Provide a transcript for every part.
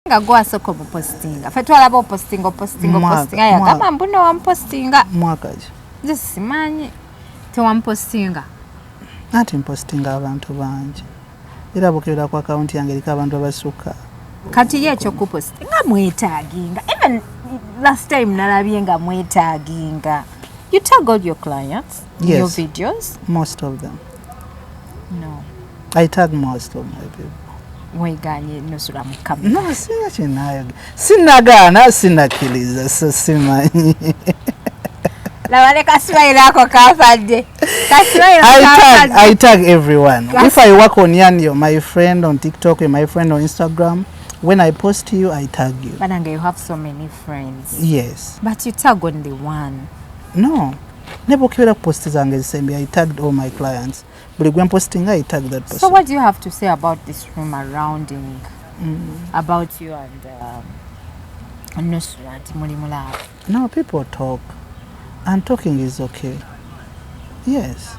nga gwa soko postinga fe twalaba postinga ya kama mbuno wa postinga mwakaje simanyi tewampostinga ati mpostinga abantu bangi era bukira kwa account yange erika abantu abasuka kati yecho kupostinga mwetaginga even last time nalabye nga mwetaginga you tag all your clients in your videos most of them no I tag most of my people Weganye Nusurah mukamera. No, sina chinayo. Sinagana, sinakiliza, so simanyi. Lawale kaswaila ako kafade. I tag everyone. If I work on Yanyo, my friend on TikTok, my friend on Instagram, when I post you, I tag you. Bananga, you have so many friends. Yes. But you tag only one. No. Never kira post zange zisembe. I tagged all my clients. But when posting, I tag that person. So what do you have to say about this room surrounding about you and Nusurah Mulimula? No, people talk. And talking is okay. Yes.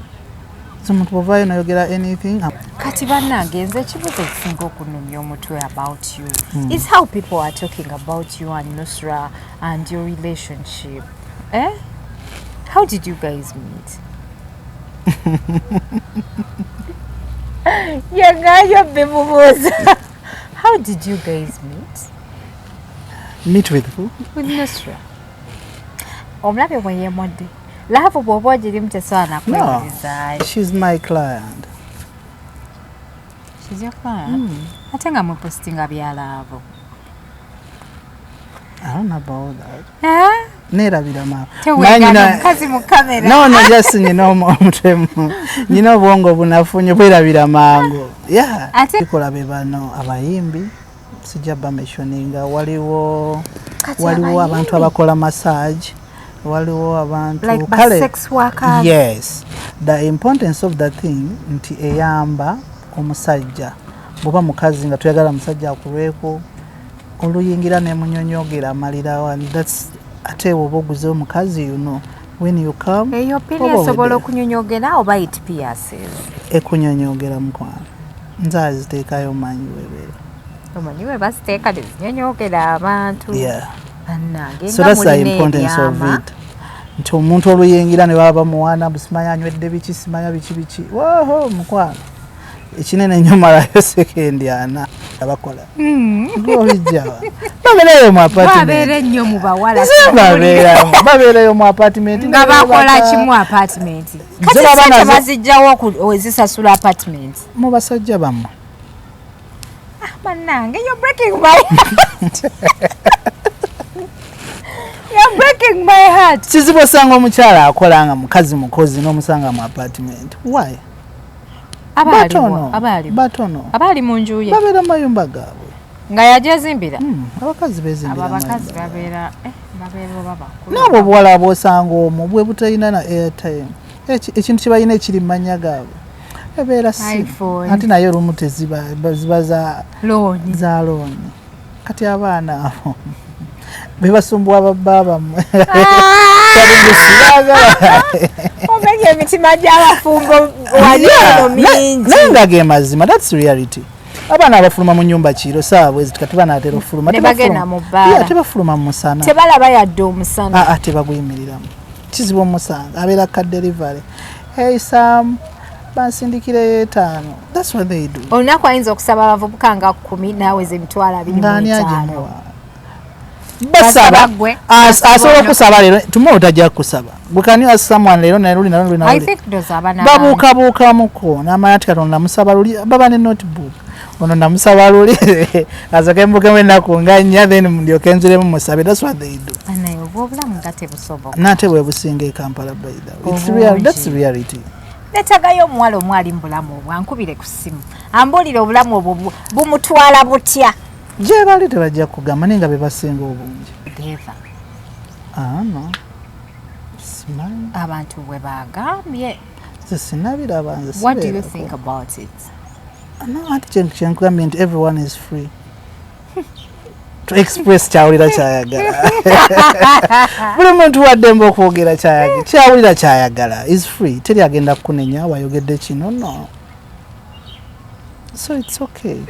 Someone provide no get anything. Kati banange nze kibuzo kisinga okunumya omutwe about you is how people are talking about you and Nusurah and your relationship. Eh? How did you guys meet? Bibuzabuza. How did you guys meet? Meet with who? With Nusurah. Omulabe mwenye mwende. Lahafu bobo jiri mtesana kwa No, she's my client. She's your client? Atenga mwepostinga byalavo. I don't know about that. Huh? Nera bidama. Kazi mu kamera. No, just mutemu. Bongo bunafunye bwera biramango. Yeah. Ikola bebano abayimbi. Sijaba mentioninga waliwo abantu abakola massage. Waliwo abantu like kale sex workers. Yes. The importance of that thing nti eyamba omusajja. Boba mukazi nga tuyagala musajja akulweko. Oluyingira ne munyonyogera amalirawo, and that's ate oboguze omukazi, you know, when you come eyo pili sobola okunyonyogera oba it pierces ekunyonyogera mukwano nzazi teekayo manyi webera omanyi we basiteeka zinyonyogera abantu. Yeah. Annange so that's the importance of it. Nti omuntu oluyingira ne baba muwana busimanya anywedde biki simanya biki woho mukwano ekinene nnyo malayo sekendi ana abakola ng'olijjawa babeerayo mu apartment babeere nnyo mu bawala babeerayo mu apartment nga bakola kimu apartment kati bazijjawo owezisasula apartment mu basajja bammwe bannange you're breaking my heart. You're breaking my heart. Kizibu osanga omukyala akola nga mukazi mukozi n'omusanga mu apartment. Why? Batono. Abali mu nju ye. Babeera mayumba gaabwe. Nga yajezimbira. Abakazi bezimbira. Abakazi babeera baba. N'abo buwala bw'osanga omwo bwe butalina na airtime. Ekintu kibalina ekiri mu mannya gaabwe. Ebeera si. Ate naye olumu teziba za looni. Kati abaana abo. Bebasumbuwa baba mmwe. Omenya emitima gy'abafumbo waliyo mingi. Nenga ge mazima, that's reality. Abana abafuluma mu nyumba kiro saabwe kati banaatera ofuluma tebagenda mu bbaala tebafuluma mu musana tebalaba yadde omusana tebaguyimiramu kizibu omusanga abeera ka delivery. Hey Sam bansindikire 5. That's what they do. Olunaku ayinza okusaba abavubuka nga 10 naweza emitwalo 25. Basaba asobola kusaba lero tomorrow tajja kusaba bukani someone lero na I think those abana babuka muko namayati katonda musaba luli baba ne notebook ono namusaba luli azakembuke wena kunganya then ndio kenzire mu musabe. That's what they do. Anayo obulamu ngate busoboka nate bwe businga e Kampala by the way. It's real. That's reality. Netagayo omwalo omwali mbulamu obwankubire ku simu ambulire obulamu obwo bumutwala butya je bali tebajja kugamba nenga bebasinga obungi deva no smile abantu bwe bagambye sinabira banze. What do you think about it? No, I everyone is free to express chawulira chayagala. Buli muntu waddemba okwogera chawulira chayagala is free. Teri agenda kunenya wayogedde kino no. So it's okay.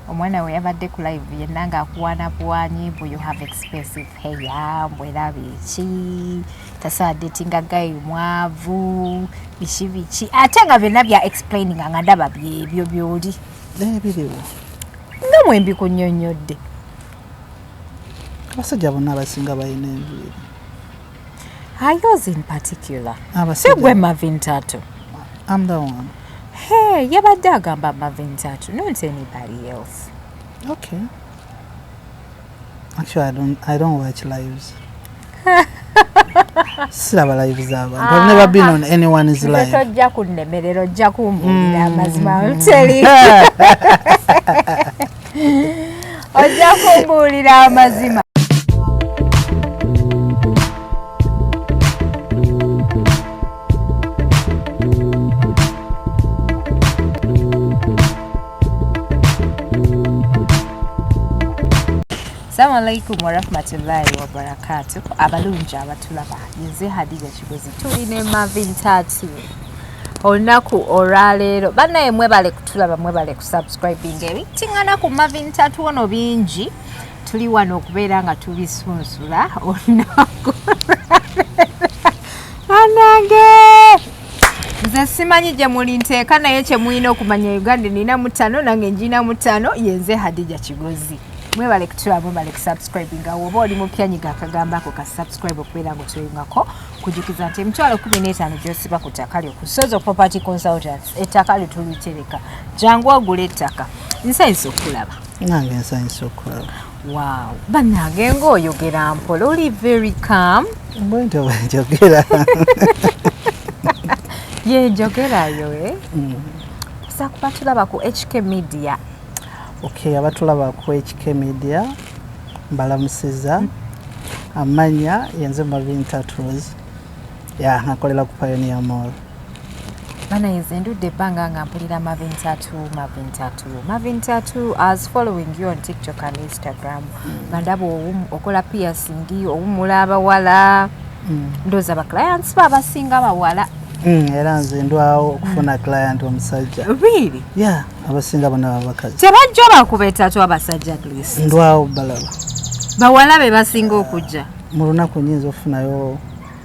omwana we yabadde ku live yenna ng'akuwaanakuwaanye mbu you have expensive hair mbwera biki tasaadde tinga gayi mwavu biki ate nga byonna bya explaining nga ndaba byebyo byoli n'ebiriwo nga mwe mbikunnyonnyodde abasajja bonna abasinga balina enviiri yours in particular si gwe Marvin Tatoo. I'm the one. Hey, yabadde agamba Marvin Tatoo, not anybody else. Okay. Actually, I don't watch lives. Siraba lives abantu. I've never been on anyone's live. Tojja kunnemerera ojja kumbuulira amazima nteli. Ojja kumbuulira amazima. Assalamu alaikum wa rahmatullahi wa barakatuh. Abalungi abatulaba nze Hadija Kigozi tuli ne Marvin Tatoo. Olunaku olwaleero bannaye mwebale kutulaba mwebale kusubscribing ebitingana ku Marvin Tatoo ono bingi tuli wano okubeera nga tubisunsula olunaku anange nze simanyi gye muli nteeka naye kye mulina okumanya Uganda nina mu 5 nange njina mu 5 yenze Hadija Kigozi. Mwebale kutulaba mwebale kusubscribing oba oli mupya nyiga akagambako ka subscribe okubeera nga otulingako kujukiza nti emitwalo 15 gy'osiba ku ttaka lyo ku Sozo Property Consultants ettaka lyo tulitereka jangu ogula ettaka nsanyusa okulaba nange nsanyusa okulaba wow bannange ng'oyogera mpola oli very calm mbwente wenjogera yenjogerayo tusa kuba tulaba ku HK Media. Okay, abatulaba ku HK Media mbalamusiza amanya yenze Marvin Tatoo nkakolera ku Pioneer Mall. Bana yenze ndudde ebbanga nga mpulira Marvin Tatoo as following you on TikTok and Instagram nga ndaba okola piercing owumula abawala ndooza ba clients babasinga bawala. Era nze ndwawo okufuna client omusajja. Really? Yeah, abasinga bonna abakazi. Tebajja bakuba Tatoo abasajja at least. Ndwawo balaba. Bawala be basinga okujja. Mu lunaku nyinza ofunayo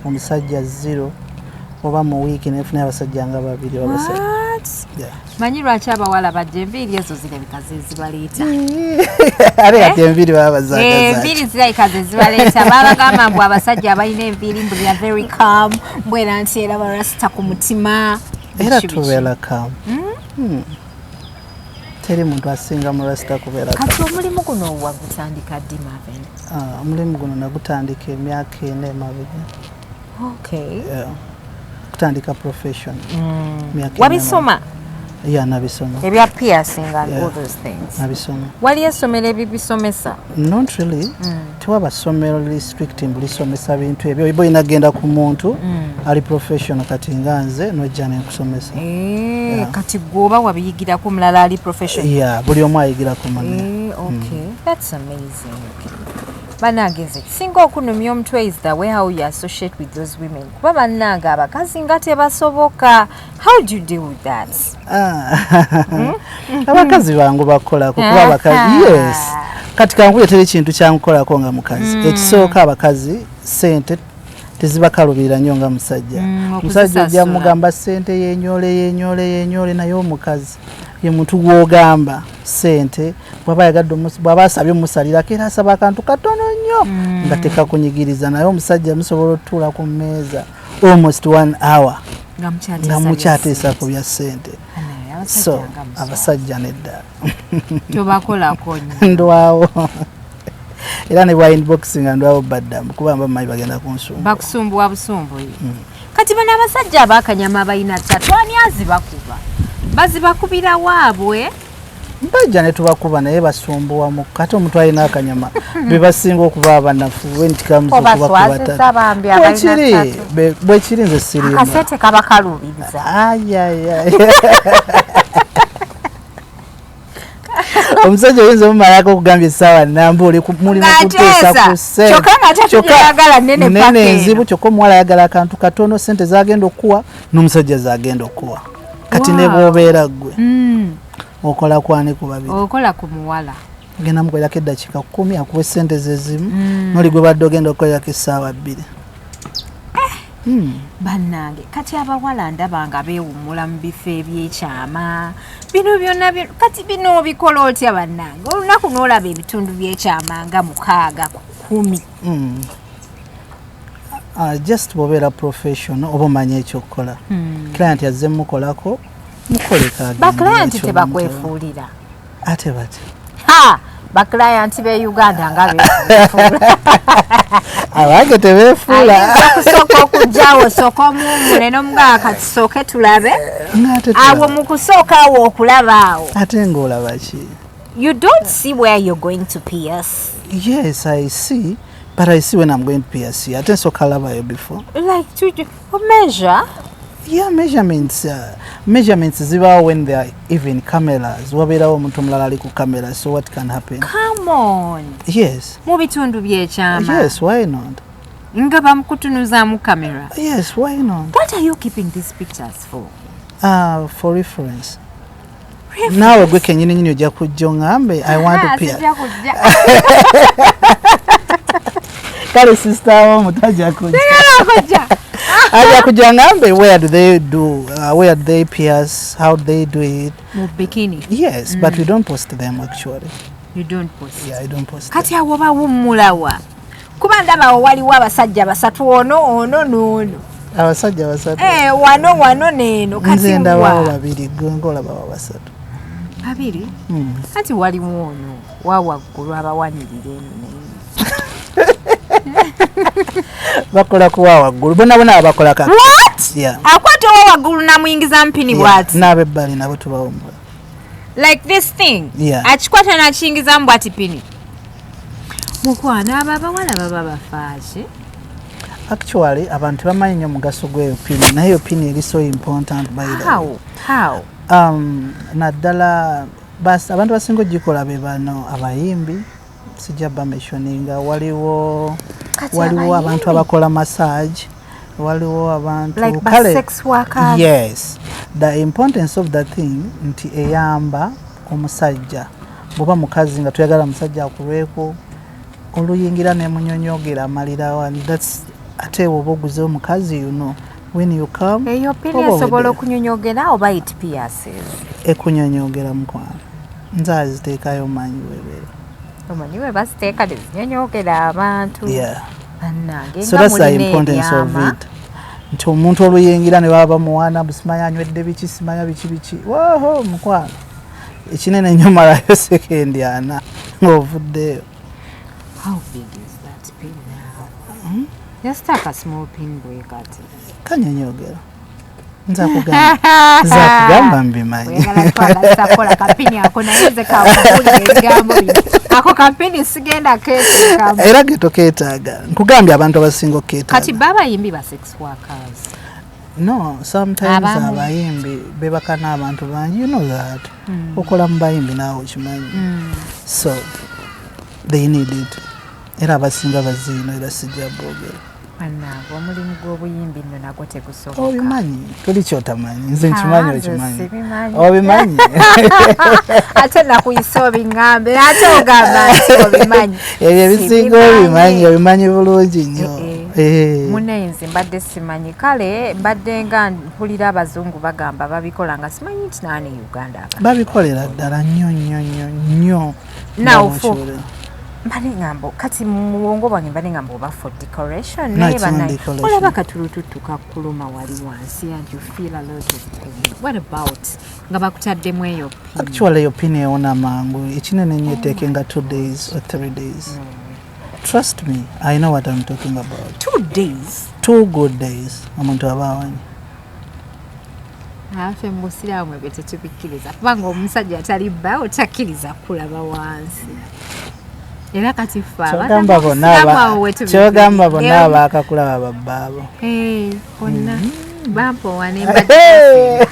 omusajja 0 oba mu wiiki nefuna abasajja nga 2 abasajja. Yeah. Manyi lwaki abawala bajja enviiri ezo zirabika ze zibaleeta. Ale ate enviiri baba bazagaza. Enviiri zirabika ze zibaleeta babagamba mbu abasajja abalina enviiri mbu they are very calm mbwera nti era barasita ku mutima. Era tubeera calm. Teri muntu asinga mu rasita kubeera calm. Kati omulimu guno wagutandika ddi Marvin? Omulimu guno nagutandika emyaka 4 emabega. Okay. Yeah. Kutandika profession. Wabisoma? Yeah, nabisoma. Ebya piercing and all those things. Nabisoma. Wali esomero ebibisomesa? Not really. Tiwaba somero restrict mbulisomesa bintu ebyo ibo inagenda ku muntu ali professional kati nganze nojja ne kusomesa. Kati goba wabiyigira ku mulala ali professional. Yeah, buli omu ayigira ku mane. Okay. That's amazing. Banageze singa okunumya omutwe is the way how you associate with those women kuba bannanga abakazi nga tebasoboka. How do you deal with that? Abakazi bangu bakola kuba abakazi. Yes, kati kanguye teri kintu kyankolako nga mukazi. Ekisooka abakazi sente tezibakalubira nnyo nga musajja. Musajja ajja mugamba sente yenyole naye omukazi ye muntu gw'ogamba sente bwaba yagadde bwaba asabye musalira kera asaba akantu katono nnyo nga tekakunyigiriza naye omusajja musobola otuula ku mmeeza almost 1 hour nga mukyateesa ku bya sente. So abasajja nedda tobakolako ndwawo era ne bwa inboxing ndwawo baddamu kuba mayi bagenda kunsumba bakusumbuwa busumbu. Kati bana abasajja abakanyama abalina Tatoo ani azibakuba bazibakubira waabwe mbajja ne tubakuba naye basumbuwa mu kati omuntu alina akanyama bebasinga okuba abanafu wentikamuza okubakuba bwekiri nze sirimu akasete kaba kaluubiriza. omusajja oyinza omumalako okugambya essaawa nambuli mulimu kuteesa ku sente enzibu kyokka omuwala ayagala akantu katono sente zagenda okuwa n'omusajja zagenda okuwa kati ne bw'obeera ggwe okola kwani ku babiri okola ku muwala genda mukolako eddakiika 10 akuwe sente zezimu noli gwe badde ogenda okukolako essaawa 2 bannange kati abawala ndaba nga beewummula mu bifo ebyekyama bino byonna kati bino obikola otya bannange olunaku n'olaba ebitundu by'ekyama nga 6 ku 10 just bwobeera professional oba omanya ekyokukola client yazze mukolako mukoleka baclienti tebakwefuulira ate bati baclienti be Uganda nga beefuula abange tebeefuula kusooka okujjawo sooka omuwummule n'omugamba kati sooke tulabe awo mu kusooka awo okulaba awo ate ng'olaba ki you don't see where you're going to pierce. Yes, I see, but I see when I'm going to pierce. I think so caliber before. Like to measure? Yeah, measurements ziba when there are even cameras. Wabera omuntu mulala ali ku camera, so what can happen? Come on. Yes. Mu bitundu by'ekyama. Yes, why not? Nga bamukutunuza mu camera. Yes, why not? What are you keeping these pictures for? For reference. Nawe gwe kenyini nyinyi ojja kujja ngambe I want to peer. Kale sister wa mutajja kujja. Aja kujja ngambe where do they pierce, how do they do it? Mu bikini. Yes, but we don't post them actually. You don't post? Yeah, I don't post kati them. awo bawummulawa kuba ndaba waliwo abasajja basatu ono n'ono. Abasajja basatu. Wano neeno kati nze ndabawo babiri gongola baba basatu. Babiri? Kati waliwo ono wawaggulu abawanirira eno. Bakola kuwa waggulu bonna abakola kati. What? Yeah. Akwata wawaggulu namuyingiza mpini bwati. N'abebbali nabo tubawummula. Like this thing? Yeah. Akikwata nakiyingiza mu bwati pini. Mukwana abo abawala baba bafaaje. Actually, abantu bamanyi nnyo mugaso gw'eyo pini. Naye eyo pini eri so important by the way. How? Naddala abantu basinga ogikola be bano abayimbi sijja bamentioninga waliwo abantu abakola massage waliwo abantu like sex workers. Yes, the importance of that thing nti eyamba omusajja bwoba mukazi nga tuyagala musajja akulweko oluyingira ne munyonyogera amalirawo and that's ate woba oguze omukazi when you come eyo pini esobola okunyonyogera oba it pierces ekunyonyogera mukwano nze aziteekayo manyi webere omanyi we basiteeka tezinyonyogera abantu. Yeah. Bannange so that's the importance of it nti omuntu oluyingira ne baba muwana busimanya anywedde biki simanya biki woho mukwano ekinene nnyo malayo sekendi ana ng'ovuddeyo. How big is that pin now? Just take a small pin break at it. Kanyonyogera. Nza kugamba mbimanyi. Wegala twala sakola kapini ako nayenze kakubulira ebigambo bino. Ako kapini sigenda kesi kambo. Era geto keetaaga. Nkugambye abantu abasinga okkeetaaga. Kati baba yimbi ba sex workers. No, sometimes abayimbi bebaka n'abantu bangi, you know that. Okola mu bayimbi naawe okimanyi. So they need it. Era abasinga baziino era sijja boogera. Bannange omulimu gw'obuyimbi nno nagwo tegusoboka. Obimanyi toli kyotamanyi nze nkimanyi okimanyi obimanyi ate nakuyisa obingambe ate ogamba nti obimanyi ebyo ebisinga obimanyi bulungi nnyo. Munne nze mbadde simanyi kale mbadde nga mpulira abazungu bagamba babikola nga simanyi nti naani Uganda babikolera ddala nnyo nawufu mbale ngambo kati mu bwongo bwange mbale ngambo oba for decoration naye banaye olaba katulututu kakuluma wali wansi and you feel a lot of pain. What about nga bakutaddemu eyo pin? Actually eyo pin ewona mangu ekinene nnyo eteekenga 2 days or 3 days. Trust me, I know what I'm talking about. 2 days? 2 good days. Omuntu aba awanyi. Afe mu busiraamu ebyo tetubikkiriza kubanga omusajja atalibba otakkiriza kulaba wansi. Era kati kyogamba bonna abaakakulaba babbaabo. Bonna bampowa nembadde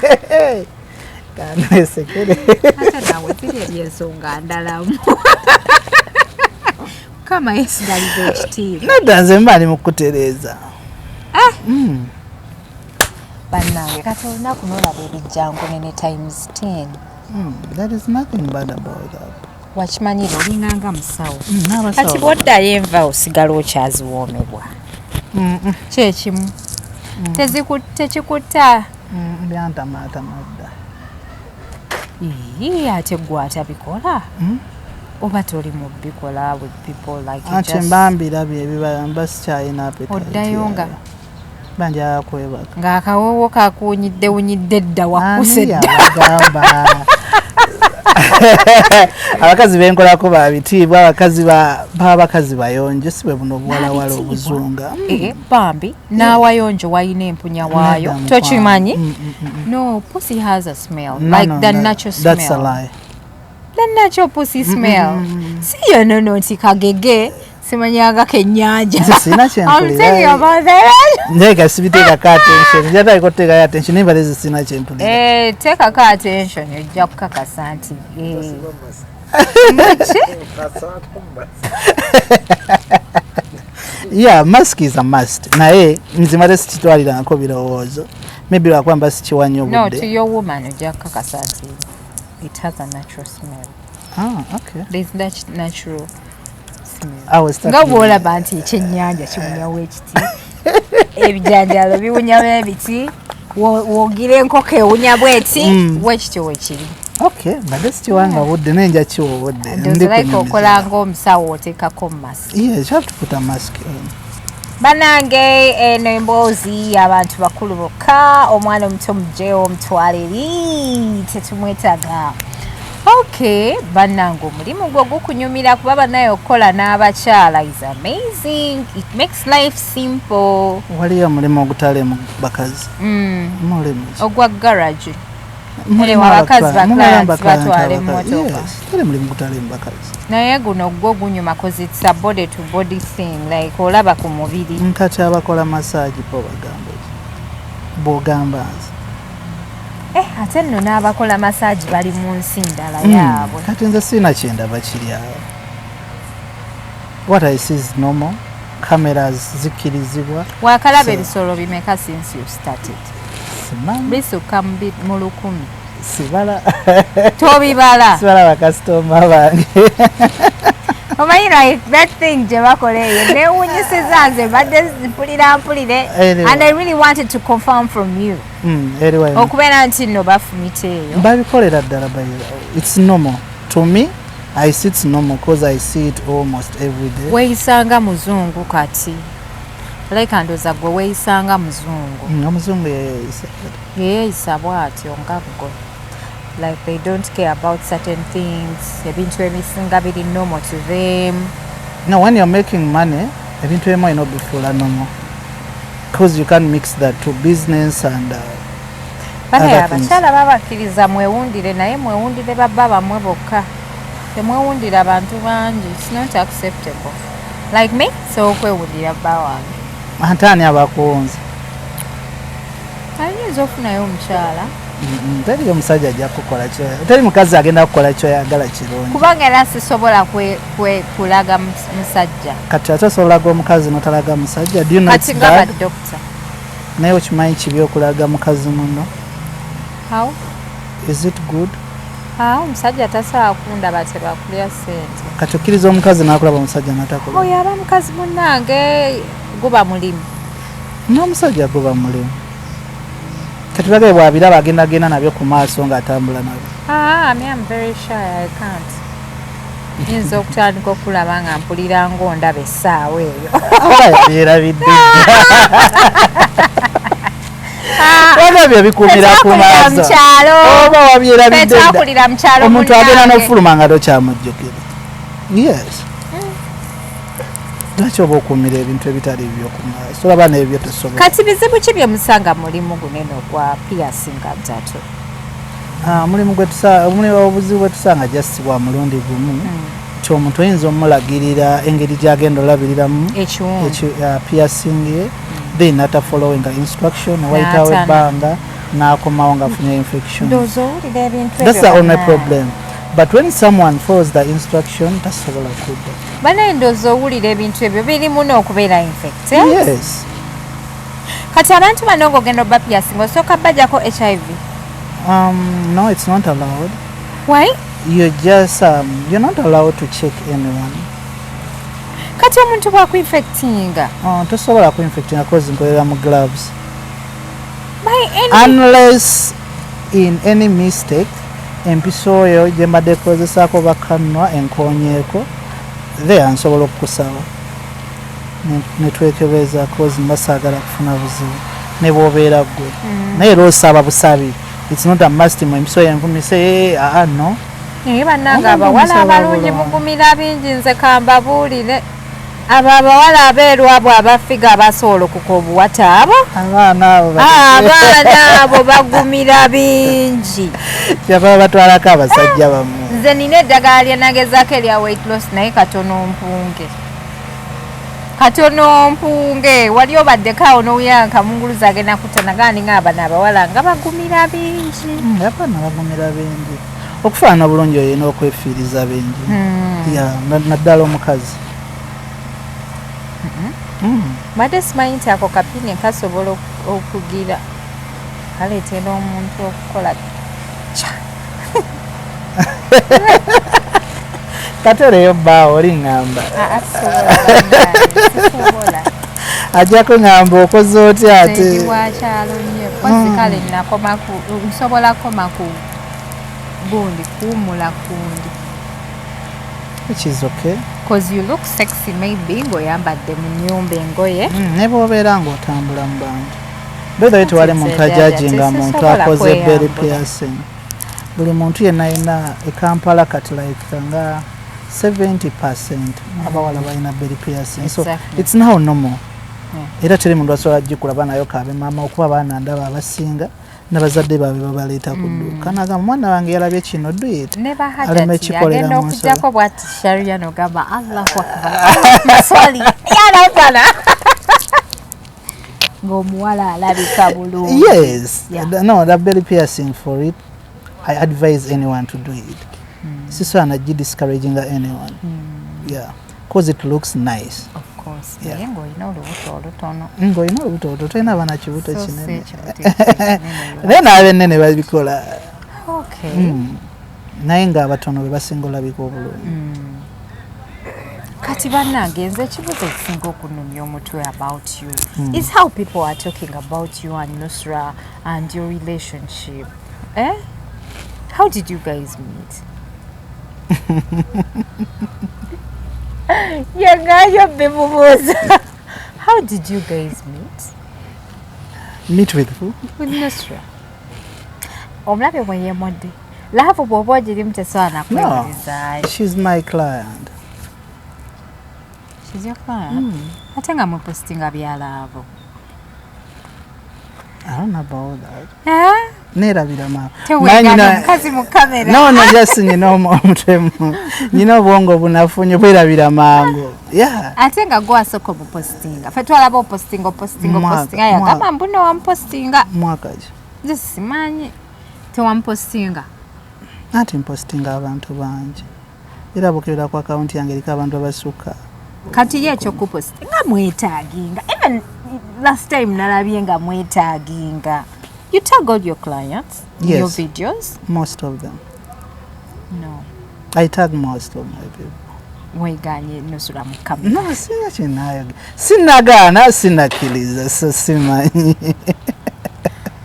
kandesekere ate nawe tiri ebyensonga ndalamu. Kama yesigaliza ekitiibwa. Nedda nze mbaali mu kutereeza. Bannange kati olunaku n'olaba ebijjangu nene times 10. There is nothing bad about that. Wakimanyira olinganga musawo. Kati bw'oddayo enva osigala okyaziwoomebwa. Kyekimu. Tekikutta. Byantamatamada. Ate gwe atabikola? Oba toli mu bikola with people like you just... mbambirabye ebibamba sikyalina appetite. Oddayo nga? Banja kwebaka. Ng'akawoowo kakuwunyidde dda wakkuse dda. Abakazi benkolako babitiibwa abakazi bayonjo si bwe buno obuwalawala obuzunga. Bambi n'awayonjo wayina empunya waayo tokimanyi? No, pussy has a smell like the natural smell. That's a lie. The natural pussy smell. Si yonono nti kagege simanyanga kennyanja. Sina kyempulira. I'm telling you about that. Ndeka sibiteekako attention. Njagala ikoteekayo attention naye mbale sina kyempulira. Teekako attention ojja kukakasa nti Yeah, mask is a must. Naye nzimale sikitwalirako birowoozo. Maybe lwakwamba sikiwanya obudde. No, to your woman ojja kukakasa nti it has a natural smell. Okay. There's natural smell. I was talking. Nga bw'olaba nti ekyennyanja kiwunyawo ekiti. Ebijanjalo biwunyawo ebiti. Woogira enkoko ewunya bweti. Bwekityo weekiri. Okay, badde sikiwanga budde naye nja kiwobodde. Ndozalaika okola ng'omusawo oteekako mask. Yes, you have to put a mask on. Banange eno emboozi abantu bakulu bokka omwana omuto mugyewo omutwale eri tetumwetaaga. Okay, bannange omulimu gwo gukunyumira kuba bannaye okukola n'abakyala is amazing. It makes life simple. Waliyo omulimu ogutaleemu bakazi. Mulimu ogwa garage. Mulimu abakazi batwala emmotoka. Teri mulimu gutaleemu bakazi. Naye guno gwo gunyuma cause it's a body to body thing like olaba ku mubiri. Nkati abakola massage po bagamba. Bw'ogamba ate nno n'abakola massage bali mu nsi ndala yaabwe. Kati nze sina kyendaba kiri awo. What I see is normal. Cameras zikkirizibwa. Wakalaba ebisolo bimeka since you started? Bisukka mu 1000. Sibala. Tobibala. Sibala bakasitoma bange. Omanyi like that thing gye bakola eyo neewunyisiza nze badde mpulire and I really wanted to confirm from you. Anyway. Okubeera nti nno bafumita eyo. Babikolera ddala it's normal. To me, I see it's normal because I see it almost every day. Weeyisanga muzungu kati. Like ndoza gwe weeyisanga muzungu. Omuzungu yeeyisa. Yeeyisa bw'atyo nga gwe. Like they don't care about certain things. Ebintu ebisinga biri normal to them. No, when you're making money, ebintu ebimu olina obifuula normal. Because you can't mix that to business and abakyala babakkiriza mwewundire naye mwewundire babba bamwe bokka. Temwewundira abantu bangi. It's not acceptable. Like me, so okwewundira bba wange. Ate ani abakuwunza? Ayinza ofunayo omukyala. Teri omusajja ajja kukola kyo. Teri mukazi agenda kukola kyoyagala kirungi. Kubanga era sisobola kulaga musajja. Kati ate osolaga omukazi notalaga musajja. Do you know it's bad? Doctor. Naye okimanyi kibi okulaga mukazi muno? How? Is it good? Omusajja tasobola kundaba tebakulya ssente. Kati okkiriza omukazi n'akulaba omusajja n'atakulaba. Oyo aba mukazi munnange guba mulimu. N'omusajja guba mulimu. Kati bagale bw'abiraba agenda nabyo ku maaso ng'atambula nabyo. I'm very shy, I can't. Nyinza okutandika okulaba nga mpulira ng'ondaba essaawa eyo. Yeerabidde. Wabyo bikuumira ku maaso. Oba wabyerabidde. Twakulira mu kyalo omuntu agenda n'ofuluma nga tokyamujjukira. Yes. Lwaki oba okuumira ebintu ebitali by'oku maaso? Olaba n'ebyo tosobola. Kati bizibu ki bye musanga mulimu gunene ogwa piercing tattoo? Obuzibu bwe tusanga just bwa mulundi gumu. Omuntu oyinza omulagirira engeri gy'agenda olabiriramu piercing ye, then ata following instruction wayitawo ebbanga n'akomawo ng'afunye infection. That's the only problem. But when someone follows the instruction, tasobola kudda. Banaye ndowooza owulira ebintu ebyo birimu n'okubeera infected. Yes. Kati abantu bano ng'ogenda obba piercing osooka bajjako HIV? No, it's not allowed. Why? You're just you're not allowed to check anyone. Kati omuntu bw'akuinfectinga. Tosobola kuinfectinga cause nkolera mu gloves. By any... Unless in any mistake empiso oyo gye mbadde kukozesaako bakannwa enkoonyeeko there nsobola okukusaba ne twekebeza cause mbasaagala kufuna buzibu ne bw'obeera ggwe naye era osaba busabi. It's not a must mu empiso oyo envumise no. Naye bannange abawala abalungi mugumira bingi nze kambabuulire. Abo abawala abeeru abo abafiga abasobola okuka obuwata abo abaana abo bagumira bingi kyava batwalako abasajja bamu. Nze nina eddagala lye nagezaako erya weight loss naye katono mpunge wali obaddeko awo n'oyanka munguluza agenda kutanagani ng'abano abawala nga bagumira bingi. Abaana bagumira bingi okufaana bulungi oyina okwefiiriza bingi naddala omukazi. Mbadde simanyi nti ako kapine kasobola okugira kaleetera omuntu okukola katereyo bbaawo oliŋŋamba ajja kuŋŋamba okoze otya ate wakyalo nnyo kozi kale nsobola koma ku gundi kuwumula kundi. which is okay. Because you look sexy maybe ng'oyambadde mu nnyumba engoye. Ne bw'obeera ng'otambula mu bantu. Bwetyo tewali muntu ajajinga muntu akoze belly piercing. Buli muntu yenna ayina e Kampala kati like nga 70% abawala balina belly piercing. So it's now normal. Era teri muntu asobola gikulaba nayo kabe maama okuba abaana ndaba abasinga n'abazadde baabwe babaleeta ku dduuka. Nagamba mwana wange yalabye kino do it. Aleme kikolera mu nsi. Agenda okujjako bw'ati sharia n'ogamba Allahu Akbar. Maswali yalabala. Ng'omuwala alabika bulungi. Yes. No, that belly piercing for it, I advise anyone to do it. Siso anaji discouraging anyone. Yeah. Because it looks nice. Of course. Yeah. Ng'olina olubuto olutono. Ng'olina olubuto olutono. Tolina abaana kibuto kinene. Naye n'ab'ennene babikola. Okay. Naye ng'abatono be basinga olabika obulungi. Kati bannange nze ekibuzo ekisinga okunnumya omutwe about you is how people are talking about you and Nusurah and your relationship. How did you guys meet? Yangayo Bibuzabuza. How did you guys meet? Meet with who? With Nusurah. Omulabe bwe yemodde. Laavu bw'oba ogirimu tesobola nakwegiriza. No, she's my client. She's your client? Ate nga mwepostinga bya laavu. I don't know about that. Nerabira ma. Tewegana mukazi mu kamera. No, just nyina omutemu. Nyina obwongo bunafunye bwerabira mango. Yeah. Ate nga gwa soko bupostinga. Fe twalaba opostinga. Aya kama mbuno wampostinga. Mwakaje. Nze simanyi. Tewampostinga. Ati mpostinga abantu bangi. Era bukirira ku account yange eriko abantu abasuka. Kati ye ekyokupostinga mwetaaginga. Even last time nalabye nga mwetaaginga. You tag all your clients in your videos? Most of them. No. I tag most of my people. Weganye Nusurah mu kamera. No, sina kinayo. Sinagana, sinakiliza, so simanyi.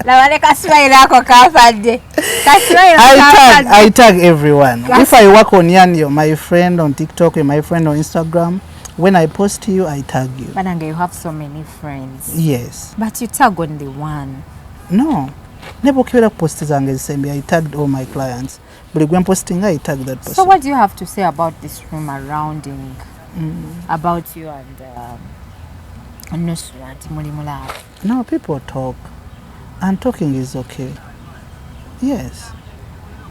Lawale kaswahili ako kafadde. I tag everyone. If I work on you're my friend on TikTok, you're my friend on Instagram. When I post you, I tag you. But you have so many friends. Yes. But you tag only one. No. Never kira post zange zisembe. I tagged all my clients. But when posting, I tag that person. So what do you have to say about this room surrounding about you and Nusurah? No, people talk. And talking is okay. Yes.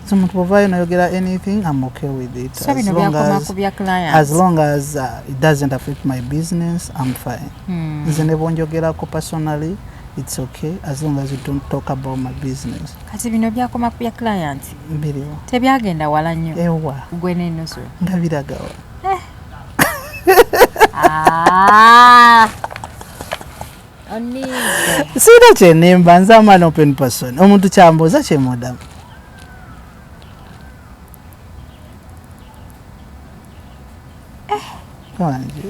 So provide you get anything, I'm okay with it. So as long as it doesn't affect my business, I'm fine. Personally, it's okay as long as you don't talk about my business. Kati bino byakoma ku bya client. Mbiriwo. Tebyagenda wala nnyo. Ewa. Gwe ne Nusurah. Ndabiragawa. Sina kyenimba nze am an open person. Omuntu kyambuuza kyemudamu.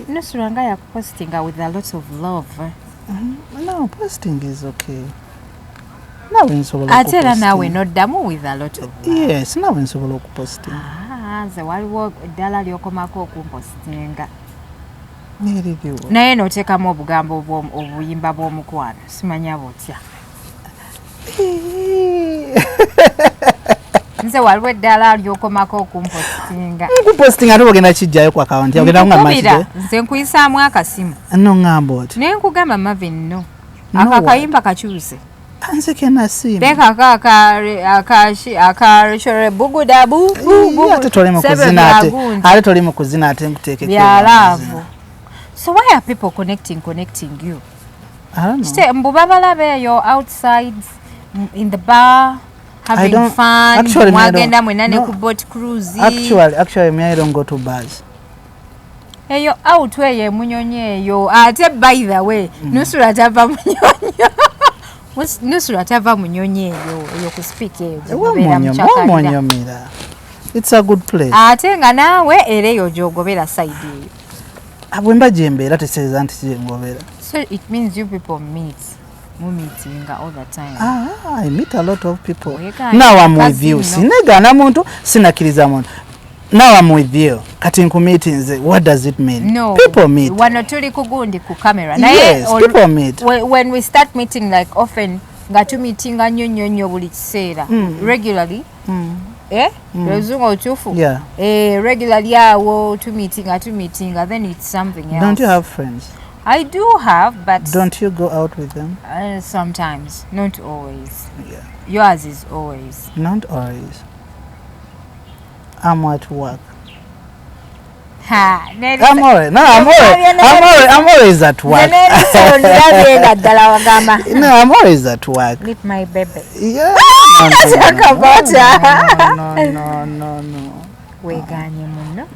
Nusurah nga yakupostinga with a lot of love. No, posting is okay. Nawe nsobola ate era naawe noddamu with a lot of love. Yes, nawe nsobola okuposting. Nze waliwo eddala lyokomako okumpostinga. Neririwo. Naye n'oteekamu obugambo obuyimba bw'omukwano simanya butya. Nze waliwo eddala lyokomako okumpostinga. Nkupostinga ate ogenda kijjayo ku akawunti ogenda kungamba kide. Nze nkuyisaamu akasimu. No ngamba oti. Naye nkugamba Marvin no. Akakayimba kakyuse. Nze kena simu. Beka akashore bugudabu. Ate toli mu kuzina ate. Ate toli mu kuzina ate nkuteekeko. Bya love. So why are people connecting you? I don't know. Stay mbubabalabe you're outside in the bar having fun. Actually, mwagenda mwenane ku boat cruise. Actually me I don't go to bars. Eyo out weye munyonye yo ate by the way Nusurah tava munyonyo. Nusurah tava munyonye yo ku speak eyo. Mira. It's a good place. Ate nga nawe ere yo jogobera side eyo. Abwemba jembera teseza nti jengobera. So it means you people meet meeting all the time. I meet a lot of people. Now I'm with you. Sinegana muntu, sinakiriza muntu. Now I'm with you. Kati nku meetings, what does it mean? No. People meet. Wanotuli kugundi ku camera. Yes, people meet. When we start meeting like often, ngatu meeting nyonyo buli kiseera. Regularly. Rezungu otufu. Yeah. Regularly awo to meeting, then it's something else. Don't you have friends? I do have, but don't you go out with them? Sometimes, not always. Yeah. Yours is always. Not always. I'm at work. I'm always. No, I'm always at work. No, I'm always at work. Meet my baby. Yeah. Talk about her. No. Weganye muno.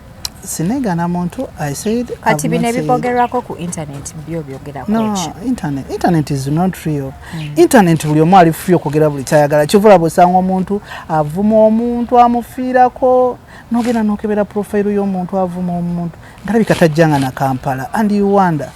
Sinegana muntu, I said. Kati bine bipogerwako ku internet byogera ko. No, internet is not real. Internet buli omu ali free okugera buli kyayagala. Kivula bosanga omuntu avuma omuntu amufiirako nogenda nokebera profile y'omuntu avuma omuntu ndalabika tajjanga na Kampala and you wonder.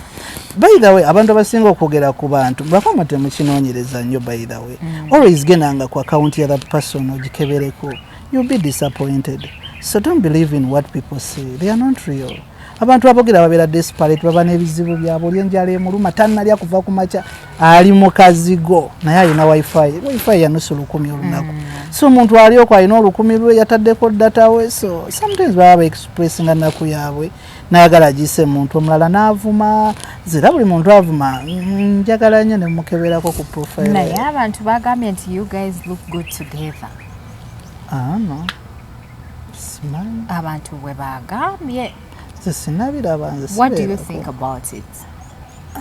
By the way, abantu abasinga okwogera ku bantu bakoma temukinoonyereza nnyo by the way. Always genanga ku account ya that person ogikebereko. You'll be disappointed. So don't believe in what people say. They are not real. Abantu abogera babera desperate baba n'ebizibu byabo lyenjala emuluma tannalya kuva ku macha ali mu kazigo naye alina wifi ya nusu 10 olunaku. So omuntu ali okwo alina 10 lwe yataddeko data we, so sometimes baba expressing anaku yaabwe nayagala gise muntu omulala n'avuma zira buli muntu avuma njagala nnyo ne mukeberako ku profile. Naye abantu bagambye nti you guys look good together. No. Abantu we bagambye. What do you think about it?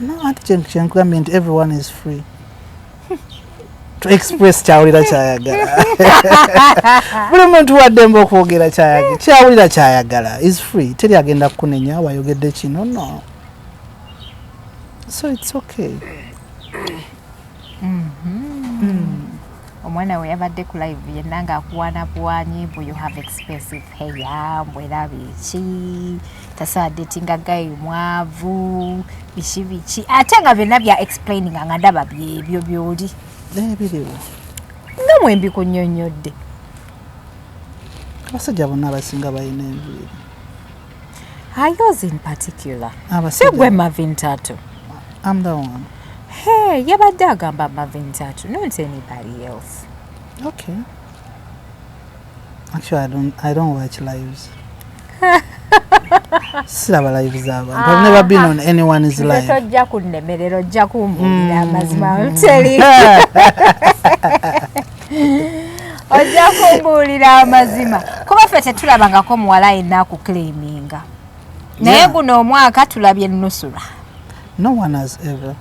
No, I think everyone is free to express chawulira chayagala. Buli muntu waddembe okwogera chawulira chayagala is free. Teri agenda kunenya wayogedde kino no. So it's okay. Omwana we yabadde ku live yenna ng'akuwaana nyimbo you have expensive hair mbwera biki tasaadde tinga gayi mwavu biki ate nga byonna bya explaining nga ndaba byebyo byoli biriwo nga mwembi kunnyonnyodde abasajja bonna abasinga balina enviiri. Yours in particular. So gwe Marvin Tatoo. I'm the one. Hey, yabadde agamba Marvin Tatoo, not anybody else. Okay. Actually, I don't watch lives. Siraba lives abantu. I've never been on anyone's live. Tojja kunnemerera ojja kumbulira amazima nteli. Ojja kumbulira amazima. Kuba ffe tetulabangako muwala yenna akuclaiminga. Naye guno omwaka tulabye Nusurah. No one has ever.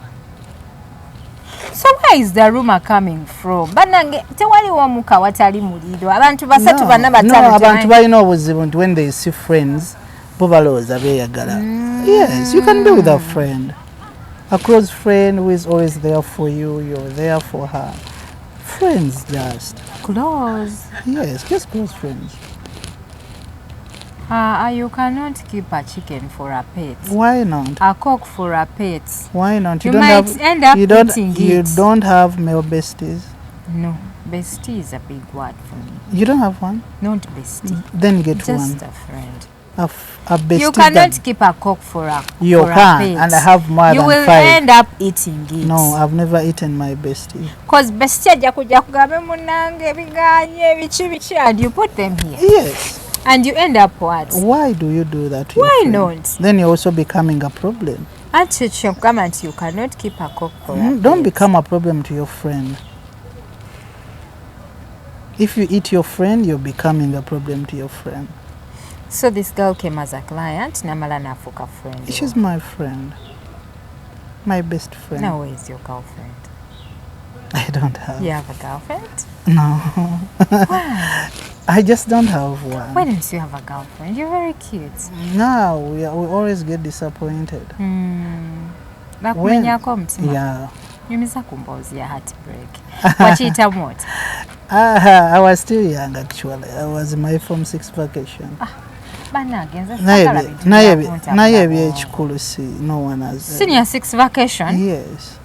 So where is the rumor coming from? Banange tewaliwo muka watali muliro. Abantu basatu bana batatu. No, abantu balina obuzibu nti when they see friends bo balowooza beeyagala. Yes, you can be with a friend. A close friend who is always there for you, you're there for her. Friends just. Close. Yes, just close friends. You cannot keep a chicken for a pet. Why not? A cock for a pet. Why not? You might end up eating it. You don't have male besties? No. Bestie is a big word for me. You don't have one? Not bestie. Then get just one. Just a friend. A bestie. You cannot keep a cock for a You for can, a pet. and I have more than 5. You will end up eating it. No, I've never eaten my bestie. Because bestie and you put them here. Yes. And you end up what? Why do you do that to Why your friend? not? Then you're also becoming a problem. At your comment, you cannot keep a cock for a Don't pet. become a problem to your friend. If you eat your friend, you're becoming a problem to your friend. So this girl came as a client, Namala Nafuka friend. She's my friend. My best friend. Now where is your girlfriend? I don't have. You have a girlfriend? No. Why? I just don't have one. Why don't you have a girlfriend? You're very cute. No, we always get disappointed. Yeah. Yumiza kumbozi ya heartbreak. Wachita what? I was still young actually. I was in my Form 6 vacation. No one has. Senior 6 vacation? Yes.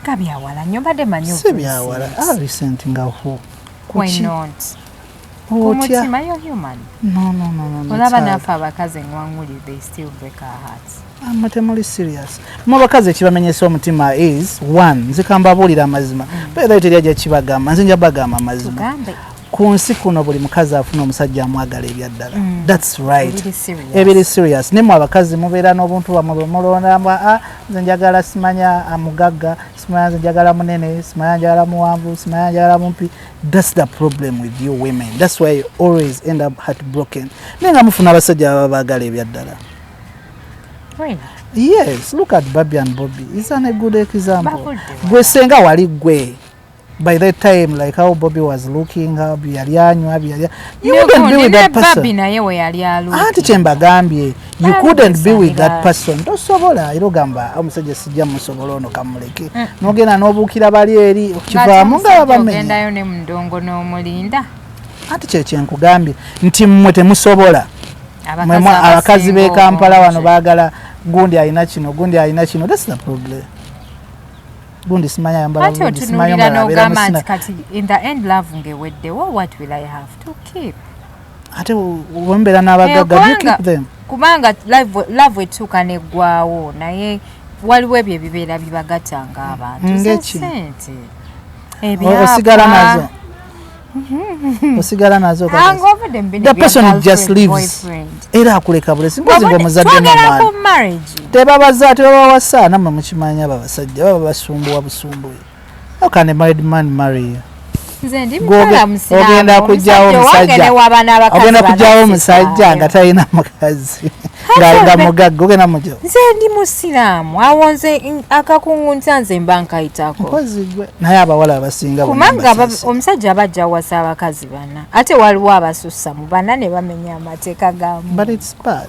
Kabyawala nyobade manyo. Sibyawala. Recent ngaho. Why not? Kumutima, you're human. No. Olaba nafa abakazi ngwanguli, they still break our hearts. I'm not serious. Mubakazi kibamenyesa omutima is one nzikambabulira amazima. Bera teryaje kibagamba nzinja bagamba amazima. Tugambe. Kunsi kuno buli mukazi afuna omusajja amwagala ebyaddala. That's right. Very serious. Nemu abakazi mubeera n'obuntu bamwe mulonda nzinjagala simanya amugagga, simanya nzinjagala munene, simanya njagala muwanvu, simanya njagala mumpi. That's the problem with you women. That's why you always end up heartbroken. Nenga mufuna abasajja abagala ebyaddala. Really? Yes, look at Baby and Bobby. Isn't a good example? Gwe senga wali gwe. By that time, like how Bobby was looking, how you couldn't be with that person. You couldn't be with that person. Don't sobola. Irogamba. Omusajja sijja musobola ono kamuleke. Nogena nobukira bali eri kivamu nga bamenye. Genda yo ne mundongo n'omulinda. Ati kye nkugambye nti mmwe temusobola. Abakazi be Kampala wano baagala gundi alina kino. That's the problem. Gundi simanya yambala gundi simanya yambala kati in the end love ngewedde. What will I have to keep? Ate wembera n'abagagga you keep them. Kubanga love etuuka neggwaawo naye waliwo ebyo ebibeera bibagatanga abantu. Sente. Osigala nazo. Osigala nazo the person just leaves era akuleka bulesi ngozi ngomuzadde n'omwana tebabaza tebawasa namwe mukimanya babasajja baba basumbuwa busumbuwe. How can a married man marry you? Ogenda kujjawo omusajja nga talina mukazi nga mugagga ogenda mujo. Nze ndi musiraamu awonze akakungunta nze mba nkayitako. Naye abawala abasinga kumanga omusajja abajja wasa abakazi bana ate waliwo abasussa mu bana ne bamenya amateeka gamu. But it's bad.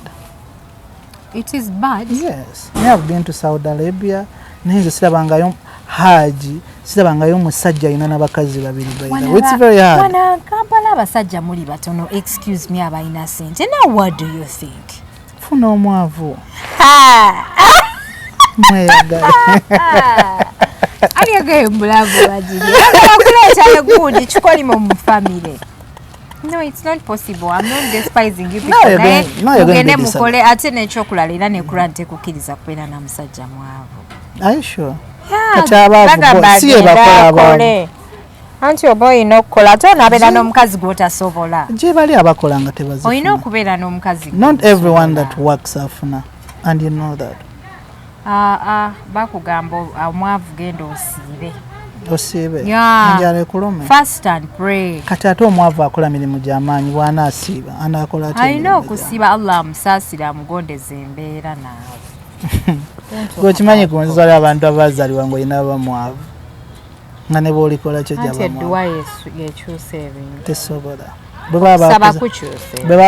It is bad? Yes. I have been to Saudi Arabia. Naye sirabangayo haji sirabangayo musajja ina n'abakazi babiri bayina. It's very hard. Wana Kampala abasajja muli batono. Excuse me abayina sente. Now what do you think? Funa omwavu. Mweyagala. Aliyagayo mbulavu bajiri. Akuleta yegundi chikolimo mu family. No, it's not possible. I'm not despising you because ugende mukole ate n'ekyokulala era nekula ntekukiriza kubeera na musajja mwavu. Are you sure? Yeah. Siye bakola abantu. Anti oba olina okukola ate onaabeera n'omukazi gw'otasobola. Gye bali abakola nga tebazifuna. Olina okubeera n'omukazi. Not everyone that works afuna. And you know that. Bakugamba omwavu genda osiibe. Osiibe. Yeah. Kulome. Fast and pray. Kati ate omwavu akola mirimu gy'amaanyi bwana asiiba. Anaakola ate. Alina okusiiba Allah amusaasira amugondeze embeera naawe. Gwekimanyi ku nzala abantu abazaalibwa ng'olina abamwavu. Nga ne bw'olikola kyo gy'abamwavu. Anti edduwa yekyusa ebintu. Tesobola. Bwe baba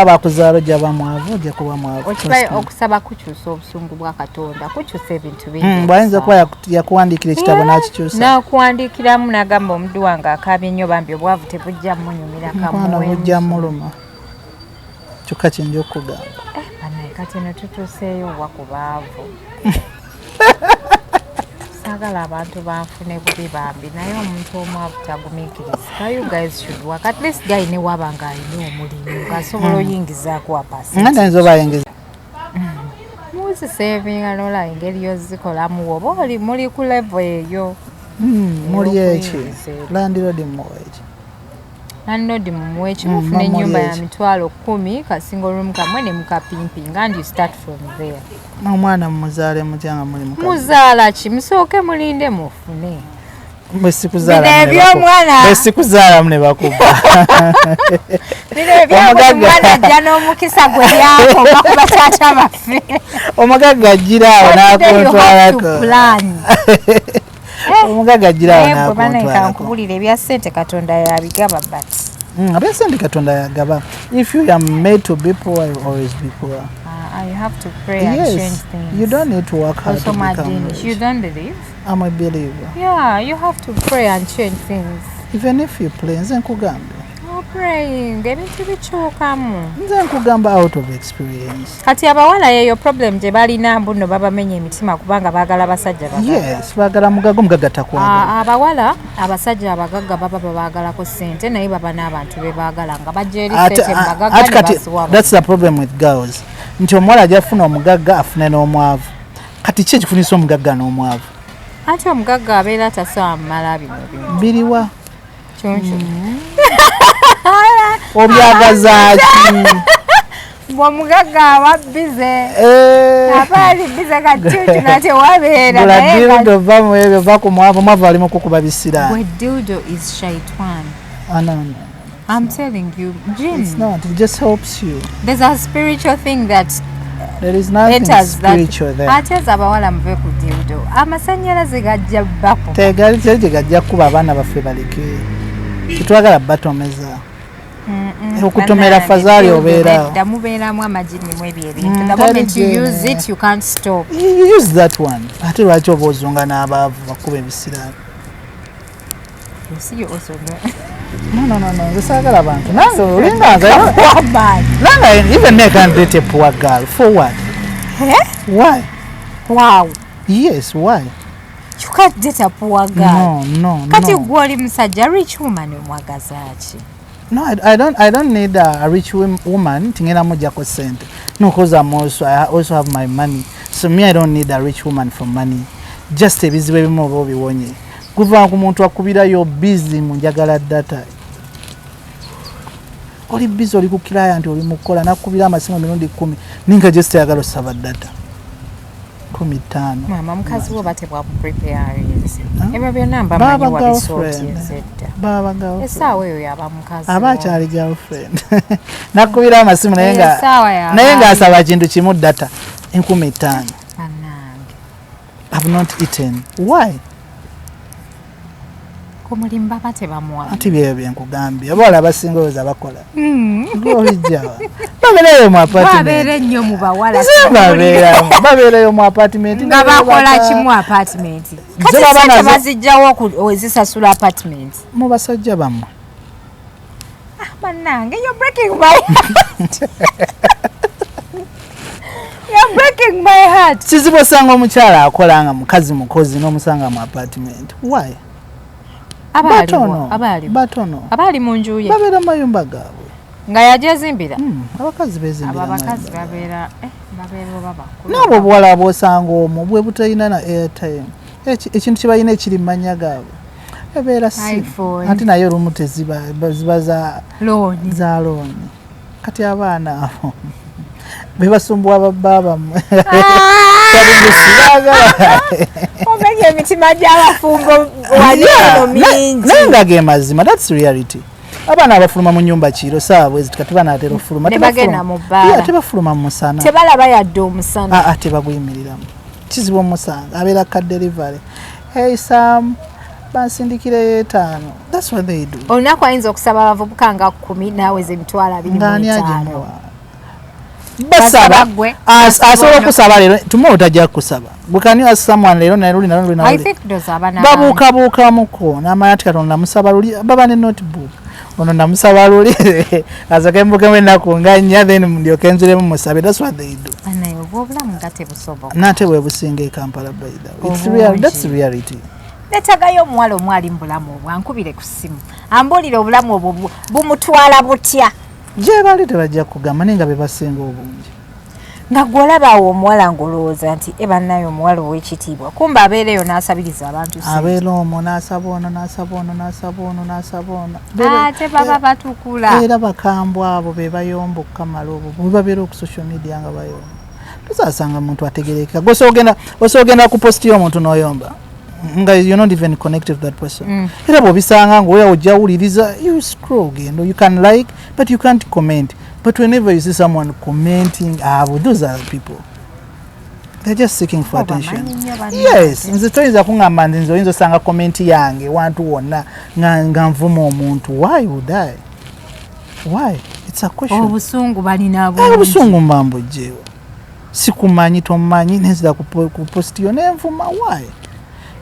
bakuzaala gy'abamwavu ojja kuba mwavu. Okusaba kukyusa obusungu bwa Katonda. Kukyusa ebintu bingi. Bw'ayinza okuba yakuwandiikira ekitabo n'akikyusa. N'akuwandiikiramu n'agamba omudu wange akaabye nnyo bambi obwavu tebujja mmunyumira kamuwenzi. Bujja muluma. kyokka kyenja okugamba. Banaye kati ne tutuuseeyo wa ku baavu. Saagala abantu banfune bubi bambi naye omuntu omwavu tagumiikiriza. You guys should work. At least guy ne waba ng'alina omulimu ng'asobola oyingizaako apasi. Nga nayinza oba ayingiza. Muzisevinga n'olaba engeri yozikolamu oba oli muli ku level eyo. Muli eki landlord mumuweki mufune ennyumba ya mitwalo 10 kasinga olumu kamwe ne mukapimpinga and you start from there. Omwana mumuzaale mutya nga muli mukazi. Muzaala ki musooke mulinde mufune. Besikuzaalamu ne bakuba. Omwana ajja n'omukisa gwe lyako bakuba taata baffe. Omugagga ajjiraawo n'akontwalako. Omugagga ajjiraawo n'akontwalako. Nkubulira ebya ssente Katonda yabigaba bati. Ebya ssente Katonda yagaba. If you are made to be poor, you always be poor. You have to pray and change things. You don't need to work hard to become rich. You don't believe? I'm a believer. Yeah, you have to pray and change things. Even if you pray, nze nkugamba. Praying, ebintu bikyukamu. Nze nkugamba out of experience. Kati abawala yeyo problem gye balina mbuno babamenya emitima kubanga baagala basajja bagagga. Yes, baagala mugagga takwagala. Abawala abasajja abagagga baba babaagalako ssente naye baba n'abantu be baagala nga bajja eri ssente bagagga ne basuwa. That's the problem with girls. Nti omuwala ajja afuna omugagga afune n'omwavu. Kati ki ekifunisa omugagga n'omwavu? Ate omugagga abeera tasawa mumala bino bintu. Biriwa? Kyoncho. Obyagaza ki? Omugagga aba bize. Aba ali bize kati nate wabeera naye. Dildo vamu ebyo va ku mwavu ali mu kukuba bisira. Well, dildo is shaitan. No. I'm telling you, Jim. It's not. It just helps you. There's a spiritual thing that there is nothing spiritual there. Ate abawala mve ku dildo. Amasannyalaze gajja bako. Tegali gajja kuba abaana baffe baleke. Kitwagala batomeza. Okutomera fazali obeera. Damubeeramu amajini mu ebyo ebintu. The moment you use it, you can't stop. You use that one. Ate lwaki oba ozunga n'abaavu bakuba ebisira. You see you also know. No. Nsaagala abantu. Nange olinga nange even me can date a poor girl. For what? Why? Wow. Yes, why? You can't date a poor girl. No. Kati gwoli musajja rich woman omwagaza ki? No, I don't need a rich woman tingena mujako sente. No, because I also have my money. So me, I don't need a rich woman for money. Just a busy way more obi wonye. Kuva ku muntu akubira yo busy mu njagala data. Oli busy oli ku client oli mukola nakubira amasimu mirundi 10. Ninga just yagala osaba data. 15. Mama mukazi wo batebwa prepare yes. Ebyo byonna mba manyi wabisootie zedda. Baba girlfriend. Esaawa eyo yaba mukazi. Abakyali girlfriend. Nakubira amasimu naye nga asaba kintu kimu data 15. I've not eaten. Why? Kumulimba batebamuwa. Ati bye nkugambye. Abawala abasinga oza bakola. Ng'olijjawa. Babeerayo mu apartment. Babeera nnyo mu bawala. Babeerayo mu apartment. Nga bakola ki mu apartment? Kati sente bazijjawo ozisasula apartment. Mu basajja bammwe. Bannange, you're breaking my heart. You're breaking my heart. Kizibu osanga omukyala akola nga mukazi mukozi n'omusanga mu apartment. Why? Batono. Abali mu nju ye. Babeera mu mayumba gaabwe. Nga yajezimbira. Abakazi bezimbira. Abakazi babeera baba. N'abo buwala abosanga omwo bwe butalina na airtime. Ekintu kye balina ekiri mu mannya gaabwe. Ebeera si. Ate naye olumu teziba za looni. Kati abaana abo. Bebasumbwa bababa mmwe. Omenya emitima gy'abafumbo walino mingi. Nenga ge mazima, that's reality. Abaana abafuluma mu nyumba kiro saabwe kati banaatera ofuluma. Tebagenda mu bbaala. Tebafuluma mu musana. Tebalaba yadde omusana. Tebagwimiriramu. Kizibu omusanga abeera ka delivery. Hey Sam, bansindikire 5. That's what they do. Olunaku ayinza okusaba abavubuka nga 10 naaweza emitwalo 25. Basaba asobola okusaba leero tomorrow tajja kusaba bukani wa someone leero I think those abana babuukabuukamuko n'amala ati Katonda musaba luli baba ne notebook ono namusaba lulire asake mbukemu ennaku nga nnya then ndyoke nziremu musabe. That's what they do. Obulamu nga tebusoboka. Nate bwe businga e Kampala by the way. It's real. That's reality. Netagayo omuwala omwali mu bulamu obwo ankubire ku ssimu ambuulire obulamu obwo bumutwala butya. Gye bali tebajja kugamba naye nga be basinga obungi. Nga gwolabaawo omuwala ng'olowooza nti bannayo omuwala ow'ekitiibwa kumbe abeereyo n'asabiriza abantu abeera omwo n'asaba ono n'asaba ono n'asaba ono n'asaba ono ate baba batukula era bakambwa abo be bayomba okukamala obwo bwe babeera ku social media nga bayomba tuzasanga muntu ategerekeka osogenda ku posti y'omuntu n'oyomba nga you're not even connected to that person era bw'obisanga ng'oya ojja wuliriza you scroll gendo you can like but you can't comment. But whenever you see someone commenting, those are people. They're just seeking for attention. Yes, nze toyinza kungamba nti nze oyinza osanga komenti yange wantu wonna nga nvuma omuntu. Why would I? Why? It's a question. Obusungu balina bungi. Obusungu mbambo jeewo. Sikumanyi tomanyi nenzira ku post yo nenvuma. Why?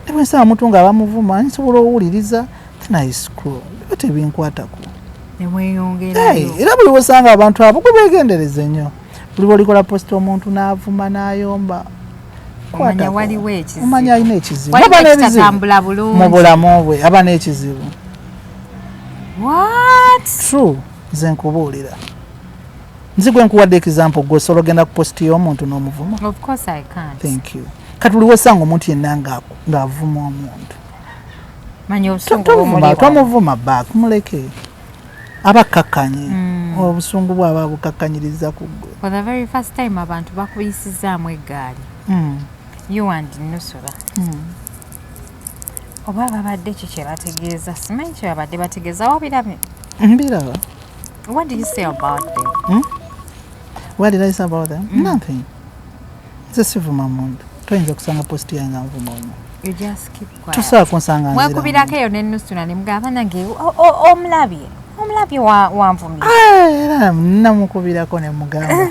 Nebwe nsaba omuntu nga bamuvuma nsobola owuliriza then I scroll. Ate binkwatako. Era buli wosanga abantu abo gwe beegendereze nnyo buli bolikola posti omuntu n'avuma n'ayomba omanya alina ekizibu mu bulamu bwe aba n'ekizibu. True, nze nkubuulira nzi gwe nkuwadde example gwe osobola ogenda ku posti y'omuntu n'omuvuma. Thank you. Kati buli wosanga omuntu yenna ng'avuma omuntu tomuvuma back muleke abakakanye obusungu bwaba bukakanyiriza ku gwe. For the very first time abantu bakuyisizaamu eggaali you and Nusurah oba babadde kiki bategeeza simanyi kye babadde bategeeza wabirabye mbiraba. What did you say about them? What did I say about them? Nothing. Nze sivuma muntu toyinza kusanga posti yange nvuma omuntu. You just keep quiet. Tusobola kunsanga nzira mwekubirako eyo ne Nusurah ne mugamba nange omulabye wanvumira era namukubirako ne mugamba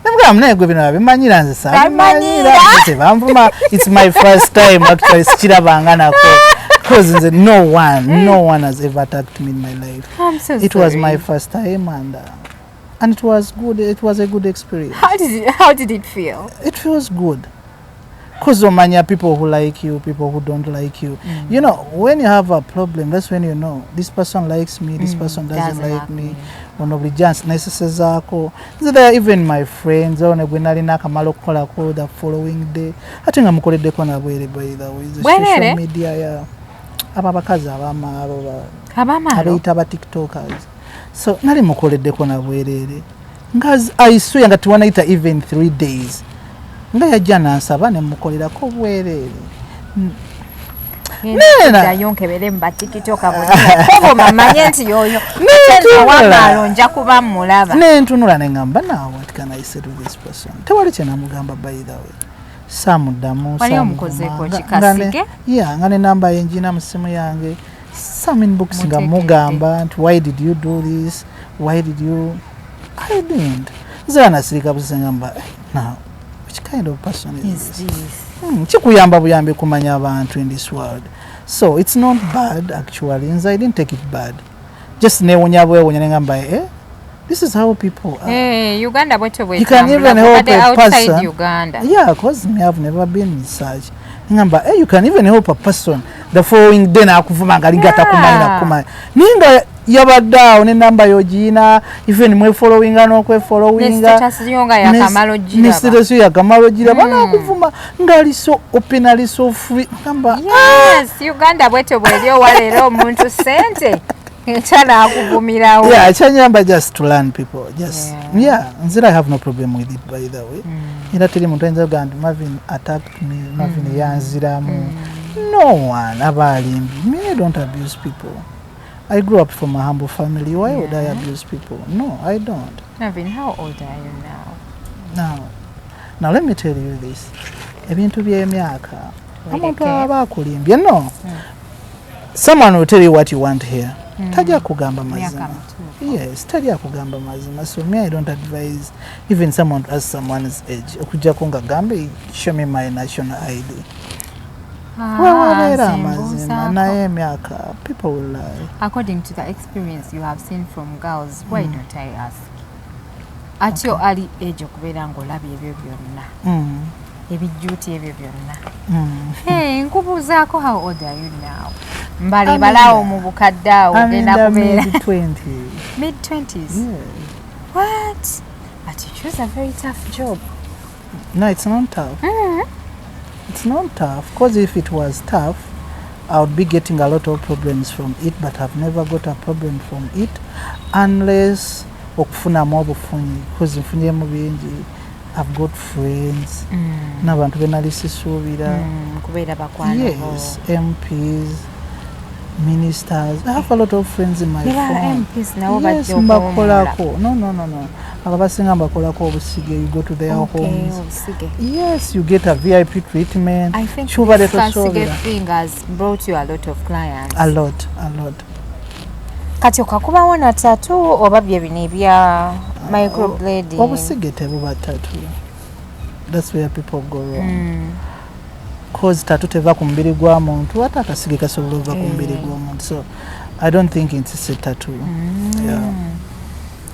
namugamba naye gwe bino abimanyira nze sabimanyira tebanvuma. It's my first time actually sikirabanga nako because nze no one has ever attacked me in my life. I'm so it sorry. was my first time and it was good. It was a good experience. How did it feel? It feels good. Because omanya people who like you, people who don't like you. You know, when you have a problem, that's when you know this person likes me, this person doesn't like me. Ono bulijans nesese zaako. There are even my friends one gwe nali nakamala okukolako the following day. Ate nga mukoleddeko nabwere by the way. Social media ya abakazi abama abayita aba tiktokers. So nali mukoleddeko nabwerere. I swear nga tiwanaita even 3 days. Nga yajja nansaba ne mukolerako bwereere. Nena yonkebere mba TikTok abonye mamanye nti yoyo wamalo nja kuba mulaba nentunula nengamba nawe what can I say to this person tewali kyena mugamba by the way samudamu wali omukozeko kikasike nga ne namba yenjina mu simu yange some inbox nga mugamba nti why did you do this, why did you, I didn't. Zana sirika busengamba now which kind of person is this? Chikuyamba buyambe kumanya abantu in this world. So it's not bad actually. I didn't take it bad. Just newonya ngamba this is how people are. Hey, Uganda you can even help a person. Uganda. Yeah, because me have never been in such. Ngamba you can even help a person the following day na kuvuma ngaligata kumanya. Ninga yabadao ne namba yojina even mwe following ano kwe following status yonga ya kamalo jira ni status ya kamalo jira bana kuvuma ngali so open ali so free ngamba yes Uganda bweto bwelyo walero omuntu sente chana akuvumirawo chanyamba just to learn people just nzira I have no problem with it by the way ina tuli muntu enza gandi Marvin attacked me Marvin yanziramu no one abali me I don't abuse people. I grew up from a humble family. Why would I abuse people? No, I don't. Marvin, how old are you now? Now let me tell you this. Ebintu by'emyaka. Omuntu abakulimbye no. Someone will tell you what you want here. Tajja kugamba mazima. Yes, tajja kugamba mazima. So me I don't advise even someone to ask someone's age. Okujja kunga gambe show me my national ID. Wabeera amazima naye emyaka people will lie. According to the experience you have seen from girls, why don't I ask? At your early age okubeera ng'olabye ebyo byonna. Ebijjuuti ebyo byonna. Nkubuuzaako, how old are you now? Mbali balaawo mu bukadde awo ogenda kubeera. Mid-20s? Yeah. What? But you choose a very tough job. No, it's not tough. It's not tough, because if it was tough, I would be getting a lot of problems from it, but I've never got a problem from it, unless okufunamu obufunyi, because nfunyemu bingi. I've got friends, n'abantu benali sisuubira. Yes, MPs, ministers. I have a lot of friends in my phone. Yes, mbakolako. No. Abasinga mbakolako obusige. You go to their homes. Yes, you get a VIP treatment. I think this Kasige thing has brought you a lot of clients. A lot. Kati okakubawo na tattoo oba bye bino ebya microblading? Obusige tebuba tattoo. That's where people go wrong. Because tattoo teva ku mubiri gwa muntu, ate akasige kasobola ova ku mubiri gw'omuntu. So I don't think it's a tattoo. Yeah.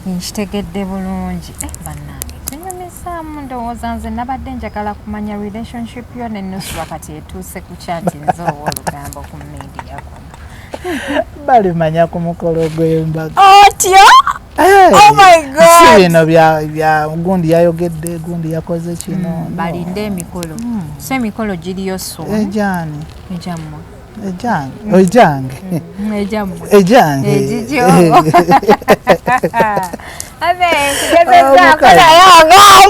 Nkitegedde bulungi. Bannange kinyumisaamu ndowooza nze nabadde njagala kumanya relationship yo ne Nusurah kati etuuse ku kyanti nze olugambo ku media kuno. Balimanya ku mukolo gw'embaga. Otyo? Oh my God! Si bino bya gundi yayogedde, gundi yakoze kino. Balinde emikolo. So emikolo giriyo soon. Ejaani. Ejammwe. Ejange. Ejammwe. Ejange. Ejijjo. Abe kugezezzaako naye ogaaye.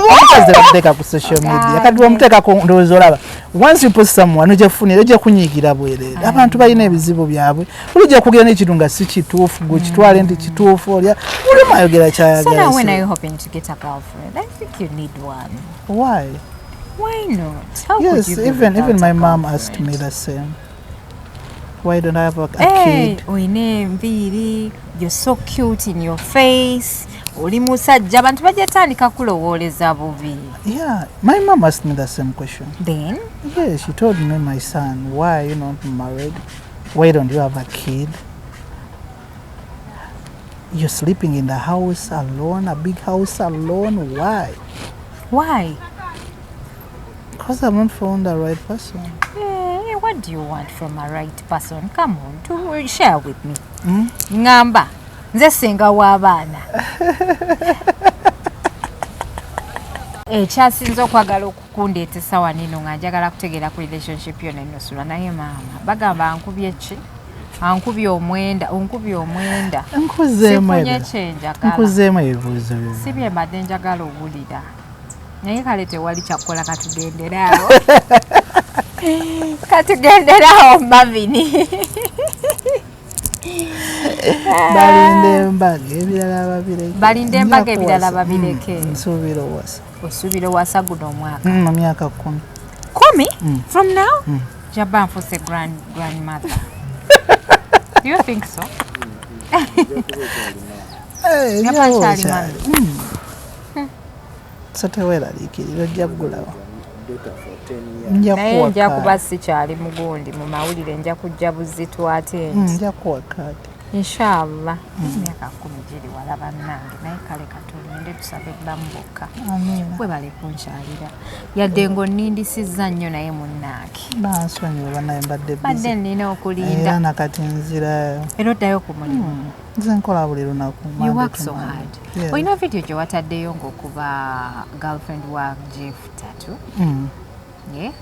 Bamuteeka ku social media. Kati bamuteeka ku ndowooza olaba. Once you post someone ojja kufunira, ojja kunyiigira bwereere. Abantu balina ebizibu byabwe. Ojja kugenda n'ekintu nga si kituufu, gukitwale nti kituufu olya. Buli ayogera kyayagala. So now when are you hoping to get a girlfriend? I think you need one. Why? Why not? How yes, could you even my mom asked me the same. Why don't I have a kid? You're so cute in your face. Oli musajja abantu bajatandika kulowooleza bubi. Yeah, my mom asked me the same question. Then? Yeah, she told me, my son, why are you not married? Why don't you have a kid? You're sleeping in the house alone, a big house alone. Why? Why? Because I haven't found the right person. What do you want from a right person? Come on, to share with me. Ngamba, nze singa w'abaana. Ekyasinza okwagala okukundeetesa wano eno nga njagala kutegeera ku relationship yo ne Nusurah naye maama bagamba ankubye ki? Ankubye omwenda, onkubye omwenda. Nkuzeemu ebibuuzo byo. Si bye mbadde njagala owulira. Naye kale tewali kyakukola katugenderaawo. Katugenderaawo Marvin. Balinde embaga ebirala babireke. Nsuubira owasa. Osuubira owasa guno omwaka? Mu myaka 10. 10? From now? Jaban for the grandmother. Do you think so? So teweeraliikirira ojja kugulawo. Naye nja kuba sikyali mugundi mu mawulire nja kujja buzitwate nti. Nja kuwa kaati. Inshallah. Emyaka 10 giri wala bannange naye kale katulinde tusabe bulamu bwokka. Bwe bale kunkyalira. Yadde ng'onnindisizza nnyo naye munnange. Bansonyiwa bannaye mbadde busy. Badde nnina okulinda. Era nakati nzirayo. Era oddayo ku mulimu. Nze nkola buli lunaku. You work so hard. Olina video gye wataddeyo ng'okuba girlfriend wa Jeff Tatoo. Yeah?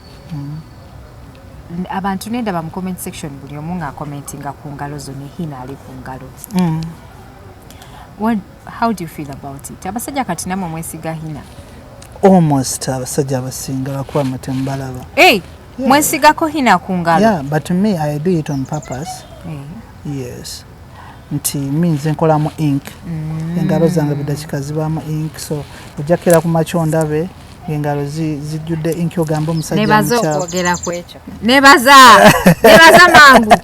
Abantu nendaba mu comment section buli omu ng'akomentinga ku ngalo zo ne hina ali ku ngalo. How do you feel about it? Abasajja kati namwe mwesiga hina? Almost abasajja abasinga lwakuba mutembalaba. Hey! Mwesigako hina ku ngalo? Yeah, but me, I do it on purpose. Yes. Nti nze nkolamu ink. Engalo zange bidakika zibaamu ink, so ojakera ku macho ndabe engalo zijjudde ink ogamba omusajja nebaza okwogera ku ekyo. Nebaza mangu.